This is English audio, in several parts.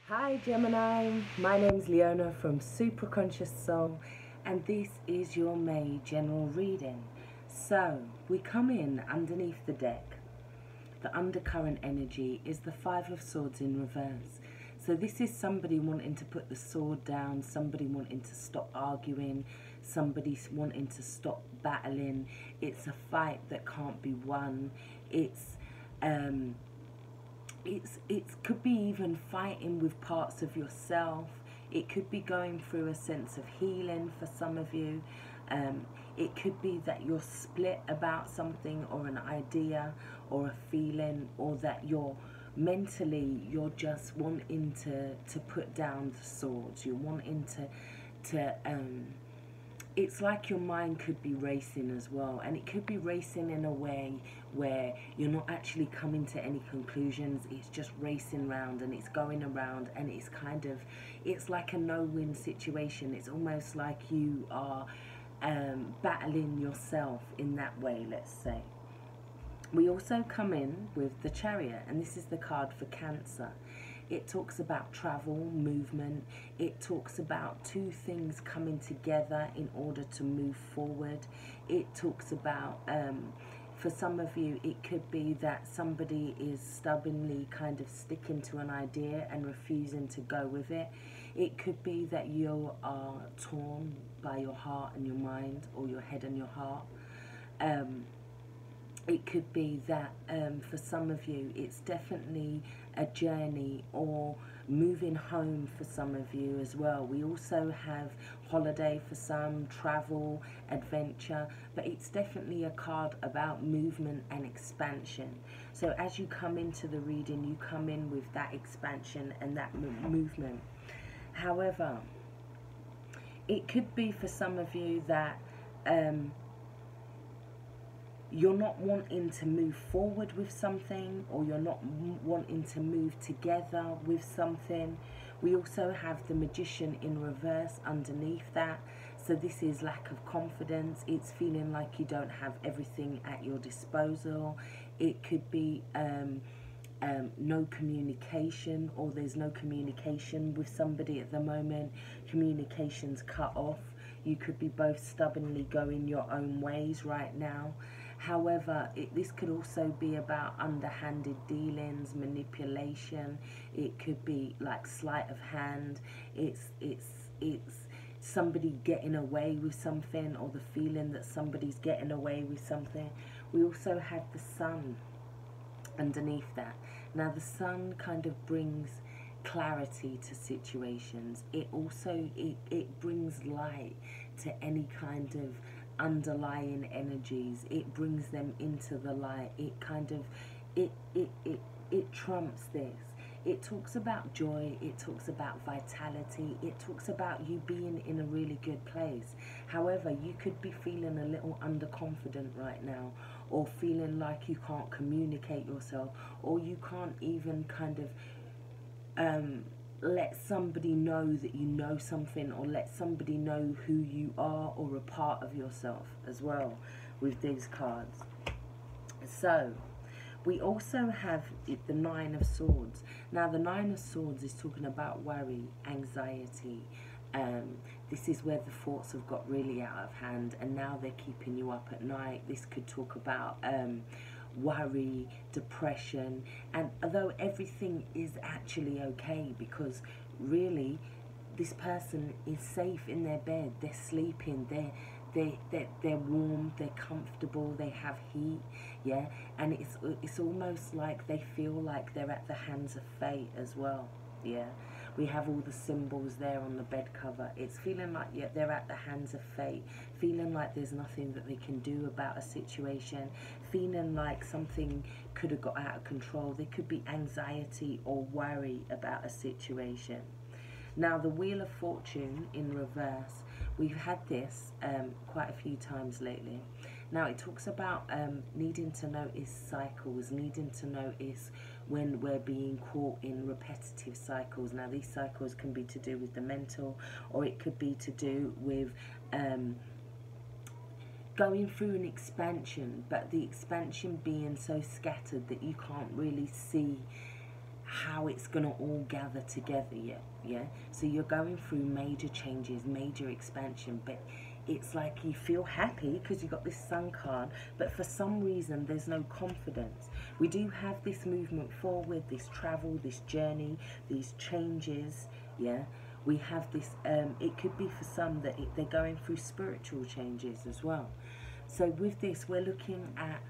Hi Gemini, my name's Leona from Supra Conscioussoul, and this is your May general reading. So we come in underneath the deck. The undercurrent energy is the Five of Swords in reverse. So this is somebody wanting to put the sword down, somebody wanting to stop arguing, somebody wanting to stop battling. It's a fight that can't be won. It could be even fighting with parts of yourself. It could be going through a sense of healing for some of you. It could be that you're split about something or an idea or a feeling, or that you're just wanting to put down the swords. You're wanting to it's like your mind could be racing as well, and it could be racing in a way where you're not actually coming to any conclusions. It's just racing round and it's going around, and it's like a no-win situation. It's almost like you are battling yourself in that way, let's say. We also come in with the Chariot, and this is the card for Cancer. It talks about travel, movement. It talks about two things coming together in order to move forward. It talks about, for some of you, it could be that somebody is stubbornly kind of sticking to an idea and refusing to go with it. It could be that you are torn by your heart and your mind, or your head and your heart. It could be that for some of you it's definitely a journey or moving home for some of you as well. We also have holiday for some, travel, adventure, but it's definitely a card about movement and expansion. So as you come into the reading, you come in with that expansion and that movement. However, it could be for some of you that you're not wanting to move forward with something, or you're not wanting to move together with something. We also have the Magician in reverse underneath that. So this is lack of confidence. It's feeling like you don't have everything at your disposal. It could be no communication, or there's no communication with somebody at the moment. Communication's cut off. You could be both stubbornly going your own ways right now. However, this could also be about underhanded dealings, manipulation. It could be like sleight of hand. It's somebody getting away with something, or the feeling that somebody's getting away with something. We also have the Sun underneath that. Now the Sun kind of brings clarity to situations. It also it brings light to any kind of underlying energies. It brings them into the light. It kind of it trumps this. It talks about joy. It talks about vitality. It talks about you being in a really good place. However, you could be feeling a little underconfident right now, or feeling like you can't communicate yourself, or you can't even kind of let somebody know that you know something, or let somebody know who you are, or a part of yourself as well with these cards. So we also have the Nine of Swords. Now the Nine of Swords is talking about worry, anxiety. This is where the thoughts have got really out of hand, and now they're keeping you up at night. This could talk about worry, depression, and although everything is actually okay, because really this person is safe in their bed, they're sleeping, they're warm, they're comfortable, they have heat, yeah, and it's almost like they feel like they're at the hands of fate as well, yeah. We have all the symbols there on the bed cover. It's feeling like, yeah, they're at the hands of fate, feeling like there's nothing that they can do about a situation, feeling like something could have got out of control. There could be anxiety or worry about a situation. Now the Wheel of Fortune in reverse, we've had this quite a few times lately. Now it talks about needing to notice cycles, needing to notice when we're being caught in repetitive cycles. Now these cycles can be to do with the mental, or it could be to do with going through an expansion, but the expansion being so scattered that you can't really see how it's going to all gather together yet. Yeah, so you're going through major changes, major expansion, but it's like you feel happy because you got this Sun card, but for some reason there's no confidence. We do have this movement forward, this travel, this journey, these changes. Yeah, we have this, it could be for some that they're going through spiritual changes as well. So with this, we're looking at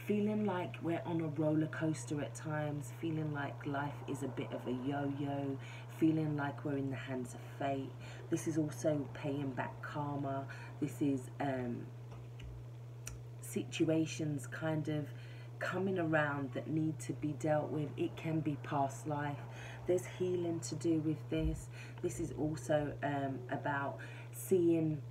feeling like we're on a roller coaster at times, feeling like life is a bit of a yo-yo, feeling like we're in the hands of fate. This is also paying back karma. This is situations kind of coming around that need to be dealt with. It can be past life. There's healing to do with this. This is also about seeing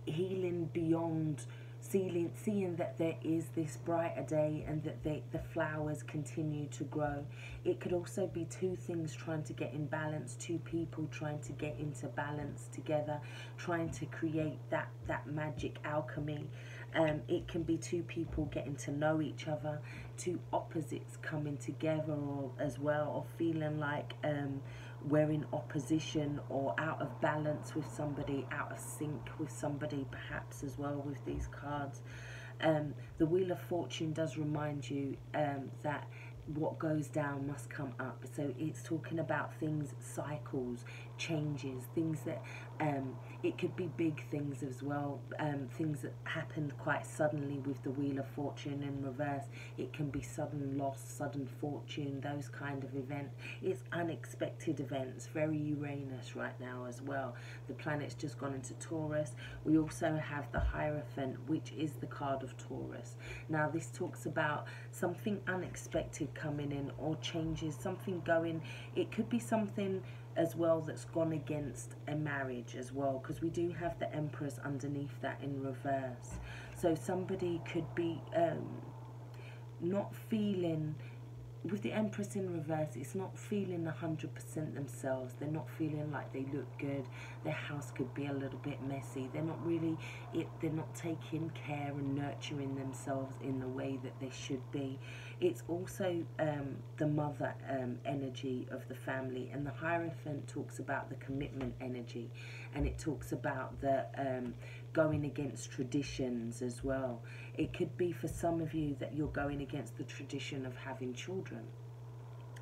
healing beyond, seeing that there is this brighter day and that the flowers continue to grow. It could also be two things trying to get in balance, two people trying to get into balance together, trying to create that magic alchemy. It can be two people getting to know each other, two opposites coming together, or as well, or feeling like we're in opposition or out of balance with somebody, out of sync with somebody perhaps as well with these cards. The Wheel of Fortune does remind you that what goes down must come up. So it's talking about things, cycles, changes, things that it could be big things as well, things that happened quite suddenly with the Wheel of Fortune in reverse. It can be sudden loss, sudden fortune, those kind of events. It's unexpected events, very Uranus right now as well. The planet's just gone into Taurus. We also have the Hierophant, which is the card of Taurus. Now this talks about something unexpected coming in, or changes, something going. It could be something as well that's gone against a marriage as well, because we do have the Empress underneath that in reverse. So somebody could be not feeling, with the Empress in reverse, it's not feeling 100% themselves. They're not feeling like they look good. Their house could be a little bit messy. They're not really, they're not taking care and nurturing themselves in the way that they should be. It's also the mother energy of the family, and the Hierophant talks about the commitment energy, and it talks about the going against traditions as well. It could be for some of you that you're going against the tradition of having children.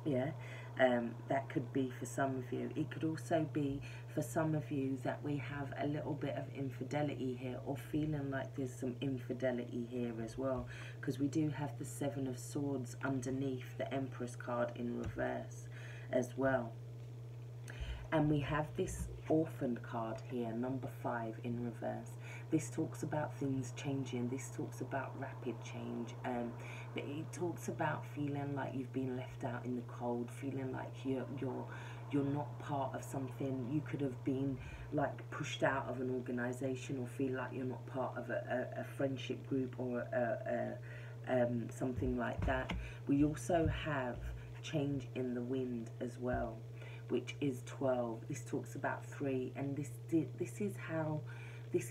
Yeah, that could be for some of you. It could also be for some of you that we have a little bit of infidelity here, or feeling like there's some infidelity here as well, because we do have the Seven of Swords underneath the Empress card in reverse as well. And we have this Orphan card here, number 5 in reverse. This talks about things changing. This talks about rapid change. But it talks about feeling like you've been left out in the cold, feeling like you're not part of something. You could have been like pushed out of an organization, or feel like you're not part of a friendship group, or something like that. We also have change in the wind as well, which is 12. This talks about 3, and this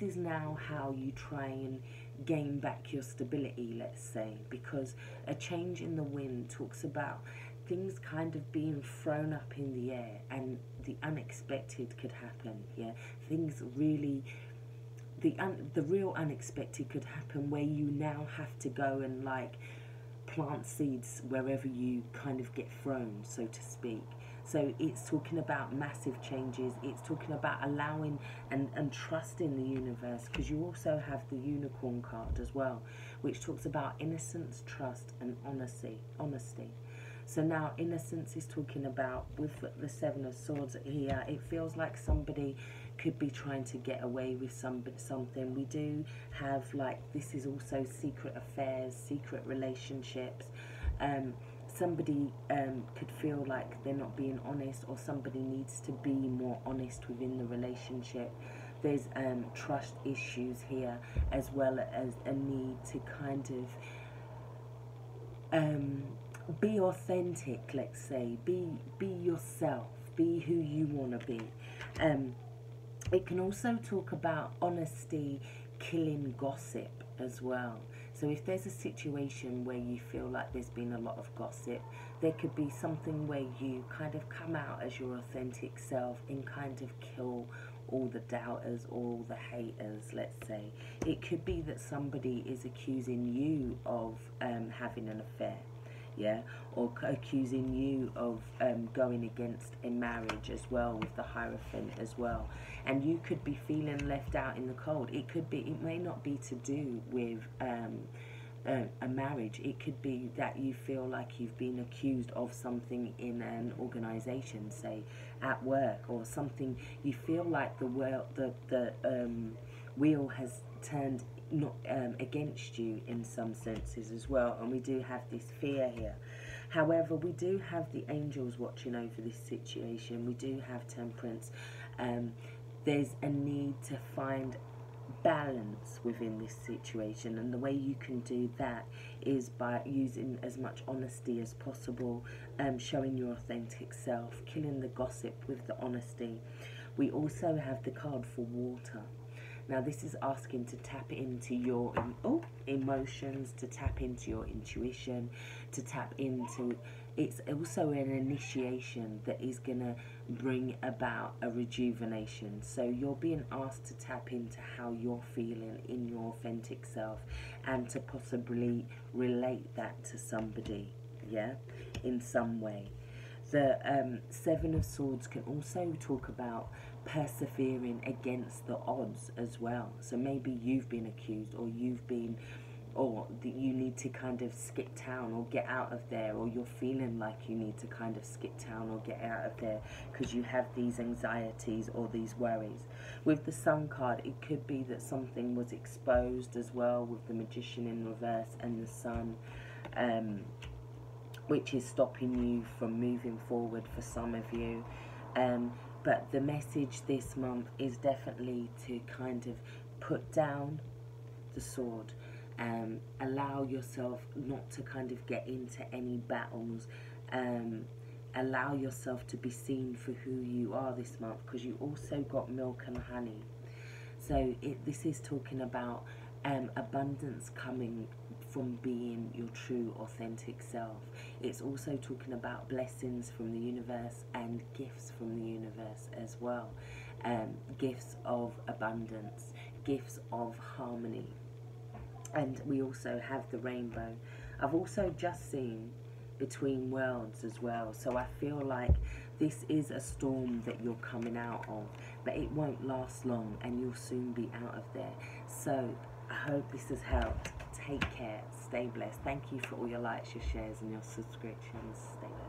is now how you try and gain back your stability, let's say, because a change in the wind talks about things kind of being thrown up in the air, and the unexpected could happen. Yeah, things really, the real unexpected could happen, where you now have to go and like plant seeds wherever you kind of get thrown, so to speak. So it's talking about massive changes. It's talking about allowing and trusting the universe, because you also have the Unicorn card as well, which talks about innocence, trust, and honesty. So now innocence is talking about, with the Seven of Swords here, it feels like somebody could be trying to get away with something. We do have, like, this is also secret affairs, secret relationships. Somebody could feel like they're not being honest, or somebody needs to be more honest within the relationship. There's trust issues here, as well as a need to kind of be authentic, let's say. Be yourself. Be who you want to be. It can also talk about honesty killing gossip as well. So if there's a situation where you feel like there's been a lot of gossip, there could be something where you kind of come out as your authentic self and kind of kill all the doubters or all the haters, let's say. It could be that somebody is accusing you of having an affair, yeah, or accusing you of going against a marriage as well, with the Hierophant as well. And you could be feeling left out in the cold. It may not be to do with a marriage. It could be that you feel like you've been accused of something in an organization, say at work, or something. You feel like the wheel has turned not against you in some senses as well. And we do have this fear here. However, we do have the angels watching over this situation. We do have Temperance. There's a need to find balance within this situation, and the way you can do that is by using as much honesty as possible, showing your authentic self, killing the gossip with the honesty. We also have the card for water. Now this is asking to tap into your emotions, to tap into your intuition, to tap into, it's also an initiation that is going to bring about a rejuvenation. So you're being asked to tap into how you're feeling in your authentic self, and to possibly relate that to somebody, yeah, in some way. The Seven of Swords can also talk about persevering against the odds as well. So maybe you've been accused, or you've been, or that you need to kind of skip town or get out of there, or you're feeling like you need to kind of skip town or get out of there because you have these anxieties or these worries. With the Sun card, it could be that something was exposed as well, with the Magician in reverse and the Sun, which is stopping you from moving forward for some of you. But the message this month is definitely to kind of put down the sword, allow yourself not to kind of get into any battles, allow yourself to be seen for who you are this month, because you also got Milk and Honey. So this is talking about abundance coming from being your true authentic self. It's also talking about blessings from the universe and gifts from the universe as well. Gifts of abundance, gifts of harmony. And we also have the rainbow. I've also just seen Between Worlds as well. So I feel like this is a storm that you're coming out of, but it won't last long and you'll soon be out of there. So I hope this has helped. Take care. Stay blessed. Thank you for all your likes, your shares and your subscriptions. Stay blessed.